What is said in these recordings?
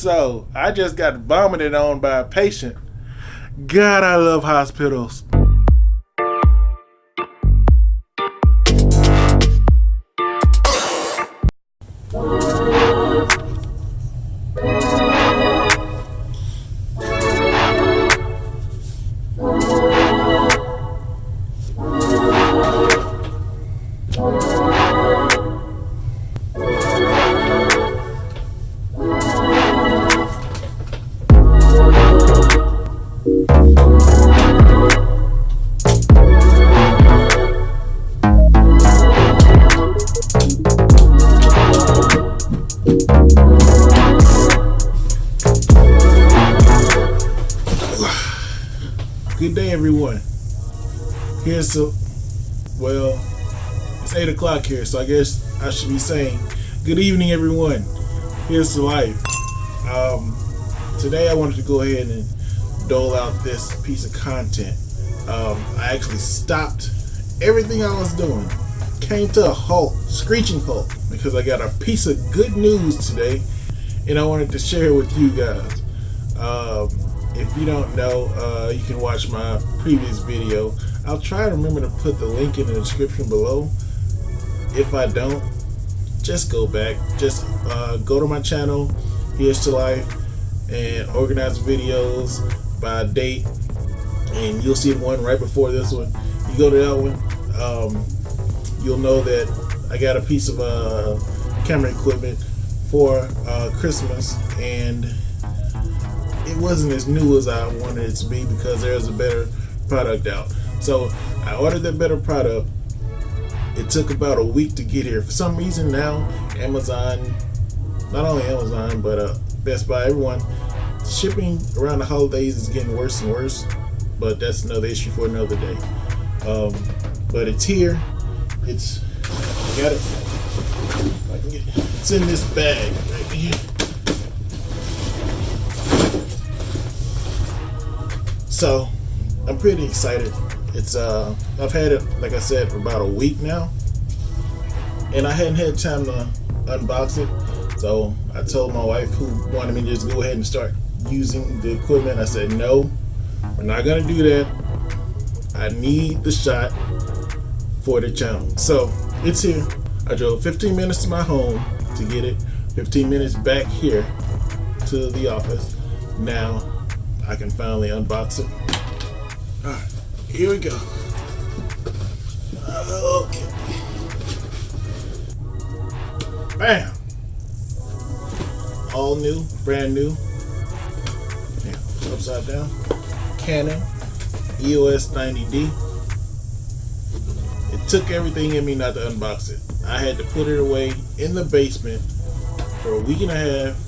So, I just got vomited on by a patient. God, I love hospitals. Good day, everyone. It's 8 o'clock here, so I guess I should be saying good evening, everyone. Here's to life. Today I wanted to go ahead and dole out this piece of content. I actually stopped everything I was doing, came to a halt, screeching halt, because I got a piece of good news today, and I wanted to share it with you guys. If you don't know, you can watch my previous video. I'll try to remember to put the link in the description below. If I don't, just go back. Just go to my channel, Here's to Life, and organize videos by date, and you'll see one right before this one. You go to that one, you'll know that I got a piece of camera equipment for Christmas, and it wasn't as new as I wanted it to be because there's a better product out. So I ordered that better product. It took about a week to get here. For some reason now, Amazon, not only Amazon, but Best Buy, everyone, shipping around the holidays is getting worse and worse, but that's another issue for another day. But it's here. I got it. If I can get it. It's in this bag right here. So I'm pretty excited. It's I've had it, like I said, for about a week now, and I hadn't had time to unbox it. So I told my wife, who wanted me to just go ahead and start using the equipment. I said, no, we're not gonna do that. I need the shot for the channel. So it's here. I drove 15 minutes to my home to get it, 15 minutes back here to the office. Now I can finally unbox it. Alright, here we go. Okay. Bam! All new, brand new. Yeah, upside down. Canon EOS 90D. It took everything in me not to unbox it. I had to put it away in the basement for a week and a half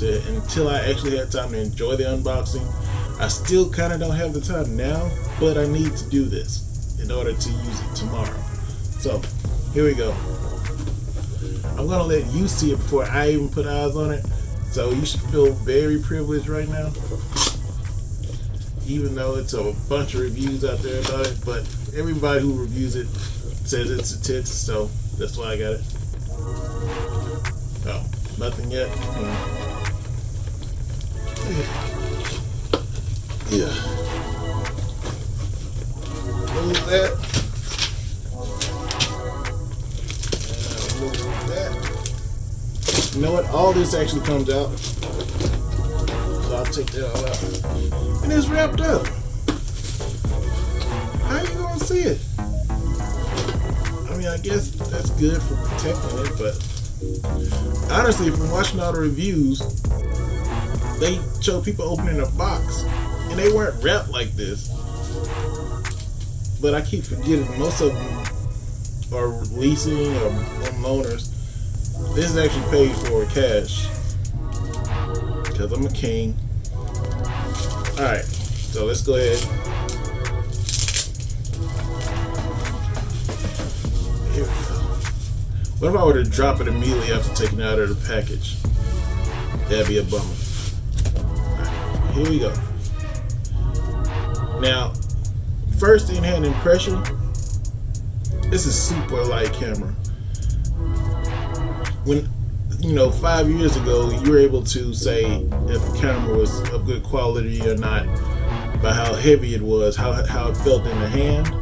until I actually had time to enjoy the unboxing. I still kind of don't have the time now, but I need to do this in order to use it tomorrow. So here we go. I'm gonna let you see it before I even put eyes on it. So you should feel very privileged right now, even though it's a bunch of reviews out there about it. But everybody who reviews it says it's a tits, so that's why I got it. Oh, nothing yet. Yeah. Move that. Move that. You know what? All this actually comes out. So I'll take that all out. And it's wrapped up. How you gonna see it? I mean, I guess that's good for protecting it, but honestly, from watching all the reviews, they show people opening a box, and they weren't wrapped like this. But I keep forgetting most of them are leasing or loaners. This is actually paid for cash because I'm a king. Alright, so let's go ahead. Here we go. What if I were to drop it immediately after taking it out of the package? That'd be a bummer. Here we go. Now, first in-hand impression, this is super light camera. When 5 years ago, you were able to say if a camera was of good quality or not by how heavy it was, how it felt in the hand.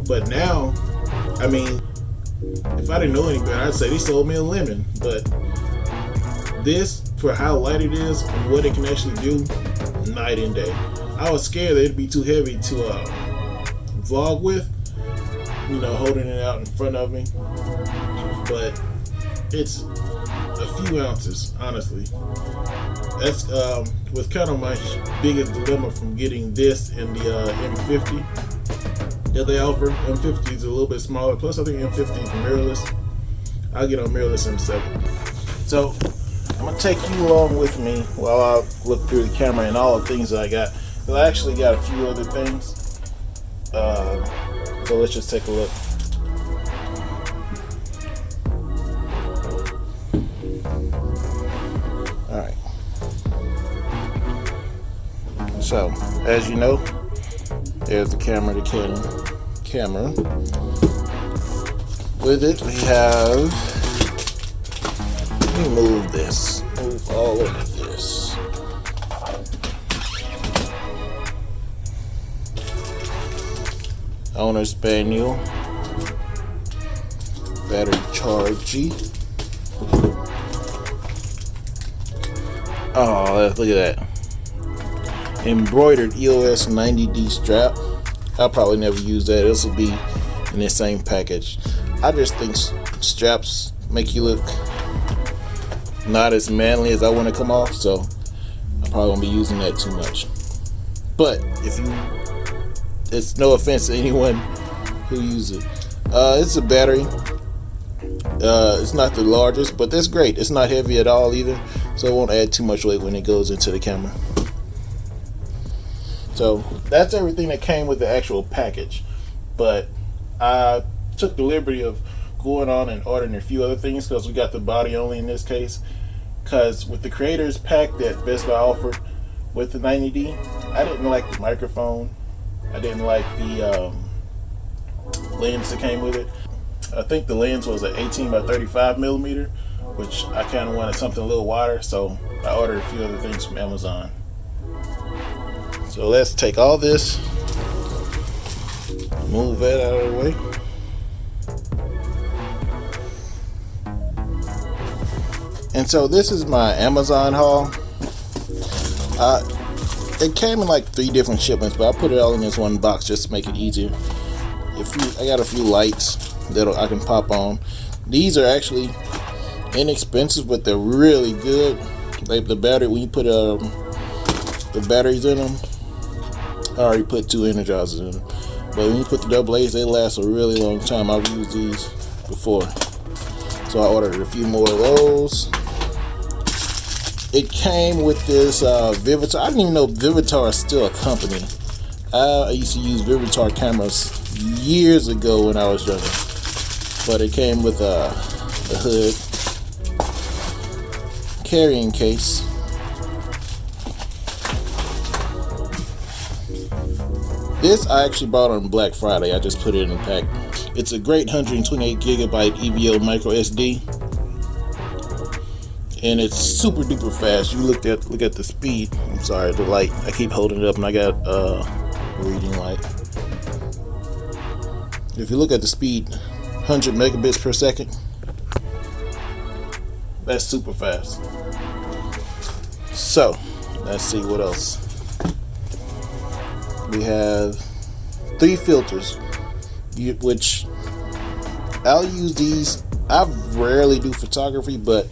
But now, I mean, if I didn't know any better, I'd say they sold me a lemon. But this, for how light it is and what it can actually do, night and day. I was scared that it'd be too heavy to vlog with, holding it out in front of me. But it's a few ounces, honestly. That's was kind of my biggest dilemma from getting this in the M50 that they offer. M50 is a little bit smaller, plus I think M50 is mirrorless. I'll get on mirrorless in a second. So I'm gonna take you along with me while I look through the camera and all the things that I got. But I actually got a few other things. So let's just take a look. Alright. So, as you know, there's the camera, the Canon camera. With it, we have, let me move this, move all of this. Owner's manual, battery chargey. Oh, look at that. Embroidered EOS 90D strap. I'll probably never use that. This will be in the same package. I just think straps make you look not as manly as I want to come off, so I probably won't be using that too much. But it's no offense to anyone who uses it. It's a battery. It's not the largest, but that's great. It's not heavy at all either, so it won't add too much weight when it goes into the camera. So that's everything that came with the actual package. But I took the liberty of going on and ordering a few other things because we got the body only in this case. Because with the creators pack that Best Buy offered with the 90D, I didn't like the microphone. I didn't like the lens that came with it. I think the lens was an 18 by 35 millimeter, which I kind of wanted something a little wider, so I ordered a few other things from Amazon. So let's take all this, move that out of the way. And so this is my Amazon haul. It came in like 3 different shipments, but I put it all in this one box just to make it easier. I got a few lights that I can pop on. These are actually inexpensive, but they're really good. Like the battery, when you put the batteries in them, I already put 2 Energizers in them, but when you put the double A's, they last a really long time. I've used these before, so I ordered a few more of those. It came with this Vivitar. I didn't even know Vivitar is still a company. I used to use Vivitar cameras years ago when I was younger, but it came with a hood, carrying case, this I actually bought on Black Friday. I just put it in a pack. It's a great 128 gigabyte EVO micro SD, and it's super duper fast. You look at the speed. I'm sorry, the light. I keep holding it up, and I got a reading light. If you look at the speed, 100 megabits per second. That's super fast. So let's see what else. We have 3 filters, which I'll use these. I rarely do photography, but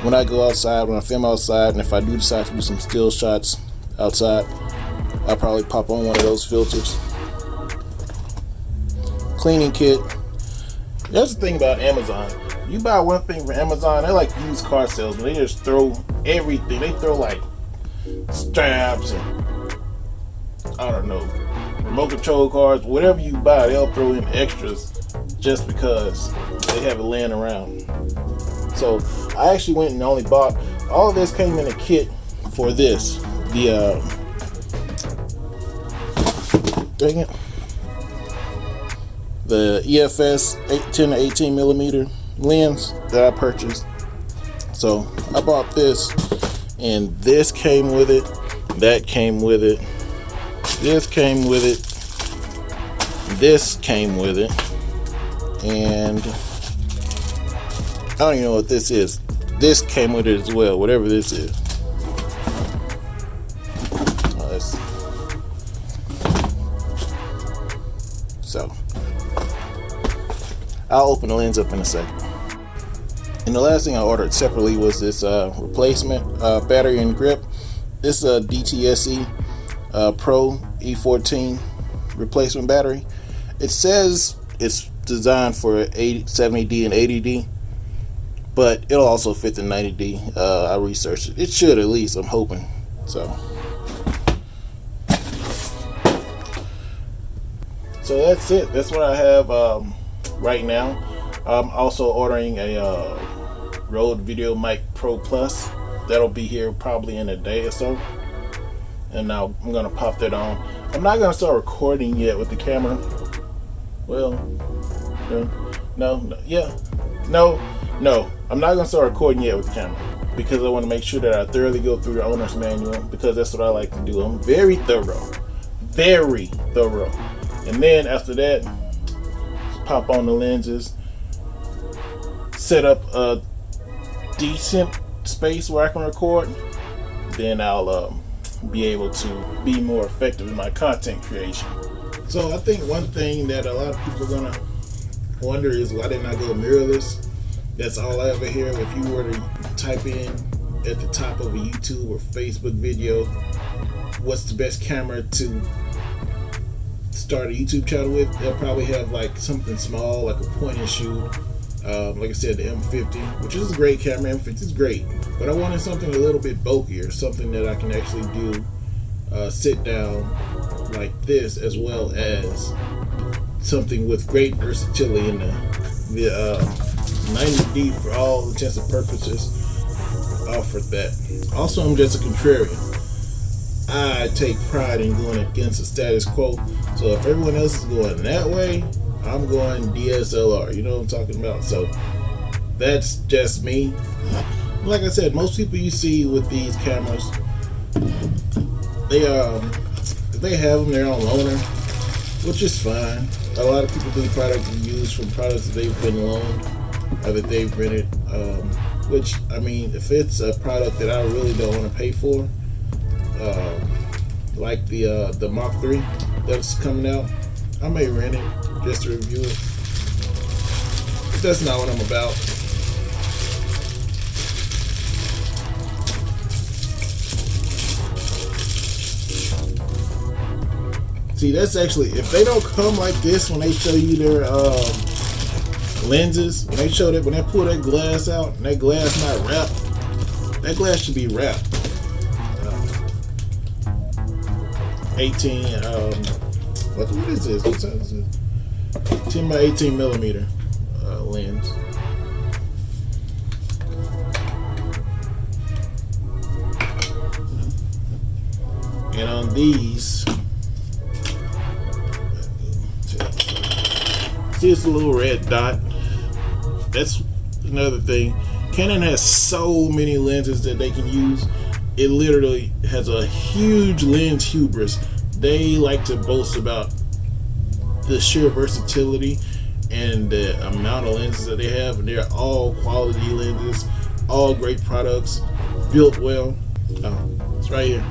when I go outside, when I film outside, and if I do decide to do some still shots outside, I'll probably pop on one of those filters. Cleaning kit. That's the thing about Amazon. You buy one thing from Amazon, they're like used car salesmen. They just throw everything. They throw like straps and I don't know, remote control cars, whatever you buy, they'll throw in extras just because they have it laying around. So I actually went and only bought, all of this came in a kit for this. The EFS 10 to 18 millimeter lens that I purchased. So I bought this, and this came with it, that came with it, this came with it, this came with it, and I don't even know what this is. This came with it as well, whatever this is. So I'll open the lens up in a second. And the last thing I ordered separately was this replacement battery and grip. This is a DTSC Pro E14 replacement battery. It says it's designed for 70D and 80D, but it'll also fit the 90D. I researched it. It should, at least, I'm hoping. So that's it. That's what I have right now. I'm also ordering a Rode VideoMic Pro Plus. That'll be here probably in a day or so. And now I'm gonna pop that on. I'm not gonna start recording yet with the camera. Well, no. I'm not gonna start recording yet with the camera because I want to make sure that I thoroughly go through the owner's manual, because that's what I like to do. I'm very thorough. And then after that, pop on the lenses, set up a decent space where I can record. Then I'll be able to be more effective in my content creation. So I think one thing that a lot of people are gonna wonder is, why didn't I go mirrorless? That's all I ever hear. If you were to type in at the top of a YouTube or Facebook video, what's the best camera to start a YouTube channel with, they'll probably have like something small, like a point and shoot. Like I said, the M50, which is a great camera. M50 is great, but I wanted something a little bit bulkier, something that I can actually do sit down like this, as well as something with great versatility in the 90D, for all intents and purposes, offered that. Also, I'm just a contrarian. I take pride in going against the status quo. So if everyone else is going that way, I'm going DSLR. You know what I'm talking about? So that's just me. Like I said, most people you see with these cameras, they have them, they're on loaner, which is fine. A lot of people do product reviews from products that they've been loaned or that they've rented. Which, I mean, if it's a product that I really don't want to pay for, like the Mark III that's coming out, I may rent it just to review it. But that's not what I'm about. See, that's actually, if they don't come like this when they show you their lenses, when they pull that glass out and that glass not wrapped, that glass should be wrapped. 18 what is this? What size is it? 10 by 18 millimeter lens. And on these, see this little red dot? That's another thing. Canon has so many lenses that they can use. It literally has a huge lens hubris. They like to boast about the sheer versatility and the amount of lenses that they have, and they're all quality lenses, all great products, built well. It's right here.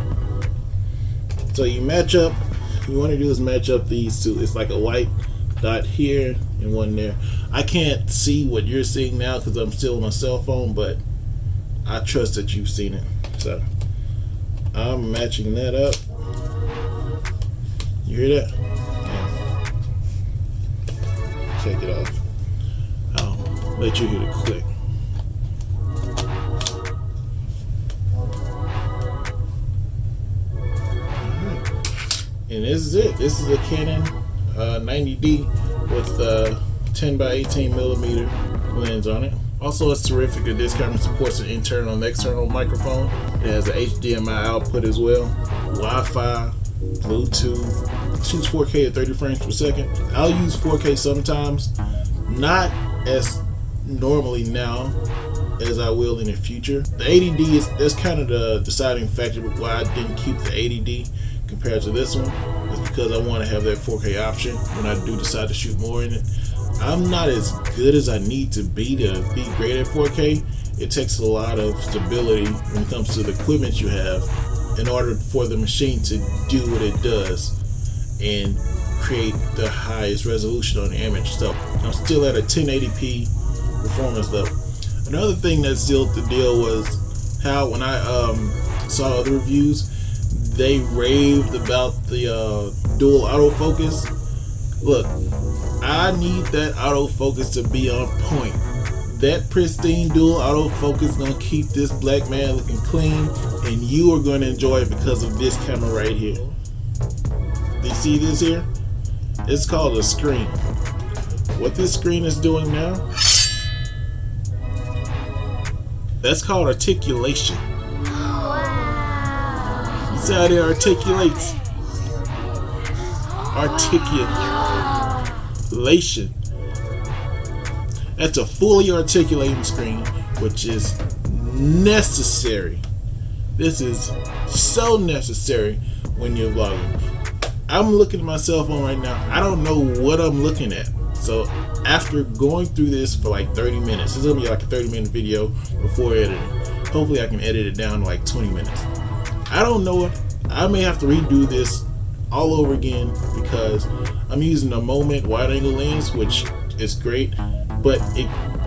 So you match up, what you want to do is match up these two. It's like a white dot here and one there. I can't see what you're seeing now because I'm still on my cell phone, but I trust that you've seen it. So I'm matching that up. You hear that? Yeah. Take it off. I'll let you hear the click. Alright. And this is it. This is a Canon 90D with 10 by 18 millimeter lens on it. Also, it's terrific that this camera supports an internal and external microphone. It has an HDMI output as well, Wi-Fi, Bluetooth. It shoots 4K at 30 frames per second. I'll use 4K sometimes, not as normally now, as I will in the future. The 80D that's kind of the deciding factor why I didn't keep the 80D compared to this one. It's because I want to have that 4K option when I do decide to shoot more in it. I'm not as good as I need to be great at 4K. It takes a lot of stability when it comes to the equipment you have in order for the machine to do what it does and create the highest resolution on the image. So I'm still at a 1080p performance level. Another thing that sealed the deal was how when I saw other reviews, they raved about the dual autofocus. Look, I need that autofocus to be on point. That pristine dual autofocus is going to keep this black man looking clean, and you are going to enjoy it because of this camera right here. Do you see this here? It's called a screen. What this screen is doing now, that's called articulation. You see how it articulates? Articulation. That's a fully articulating screen, which is necessary. This is so necessary when you're vlogging. I'm looking at my cell phone right now. I don't know what I'm looking at. So after going through this for like 30 minutes, it's gonna be like a 30-minute video before editing. Hopefully I can edit it down to like 20 minutes. I don't know it. I may have to redo this all over again because I'm using a Moment wide-angle lens, which is great, but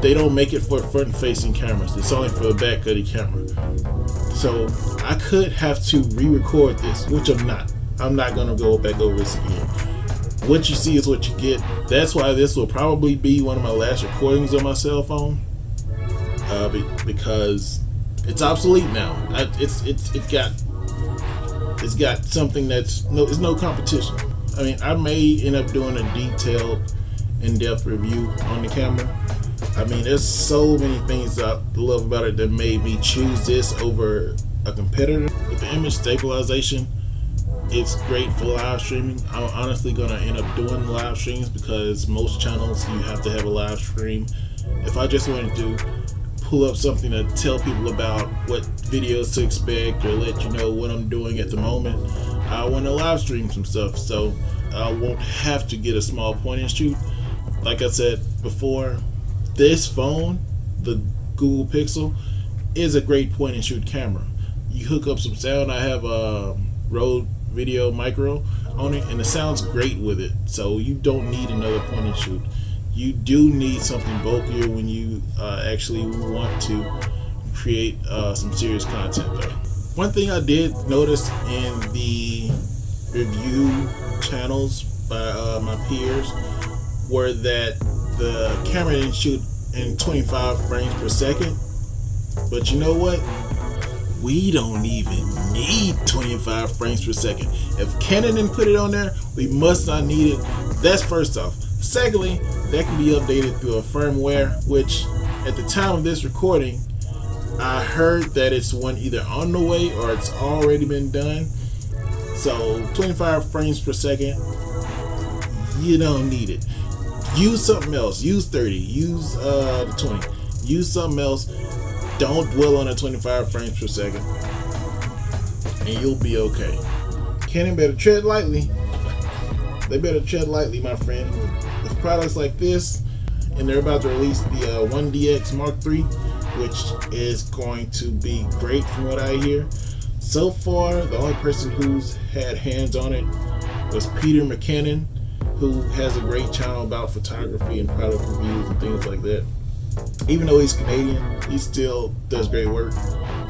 they don't make it for front-facing cameras. It's only for the back of the camera. So I could have to re-record this, which I'm not. I'm not gonna go back over this again. What you see is what you get. That's why this will probably be one of my last recordings on my cell phone, because it's obsolete now. It's got something that's it's no competition. I mean, I may end up doing a detailed, in-depth review on the camera. I mean, there's so many things I love about it that made me choose this over a competitor. With the image stabilization, it's great for live streaming. I'm honestly gonna end up doing live streams because most channels you have to have a live stream. If I just wanted to pull up something to tell people about what videos to expect or let you know what I'm doing at the moment, I want to live stream some stuff, so I won't have to get a small point and shoot. Like I said before, this phone, the Google Pixel, is a great point and shoot camera. You hook up some sound. I have a Rode Video Micro on it, and it sounds great with it, so you don't need another point and shoot. You do need something bulkier when you actually want to create some serious content though. One thing I did notice in the review channels by my peers were that the camera didn't shoot in 25 frames per second. But you know what? We don't even need 25 frames per second. If Canon didn't put it on there, we must not need it. That's first off. Secondly, that can be updated through a firmware, which at the time of this recording, I heard that it's one either on the way or it's already been done. So 25 frames per second, you don't need it. Use something else. Use 30. Use the 20. Use something else. Don't dwell on the 25 frames per second, and you'll be okay. Canon better tread lightly. They better tread lightly, my friend. With products like this, and they're about to release the 1DX Mark III, which is going to be great from what I hear. So far, the only person who's had hands on it was Peter McKinnon, who has a great channel about photography and product reviews and things like that. Even though he's Canadian, he still does great work.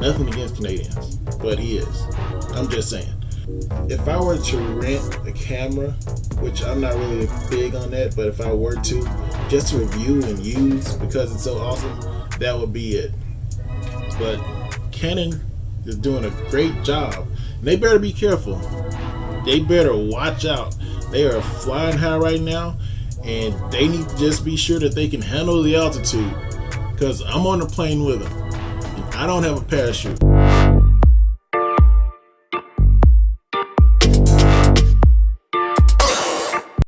Nothing against Canadians, but he is. I'm just saying. If I were to rent a camera, which I'm not really big on that, but if I were to, just to review and use because it's so awesome, that would be it. But Canon is doing a great job. And they better be careful. They better watch out. They are flying high right now, and they need to just be sure that they can handle the altitude, because I'm on the plane with them and I don't have a parachute.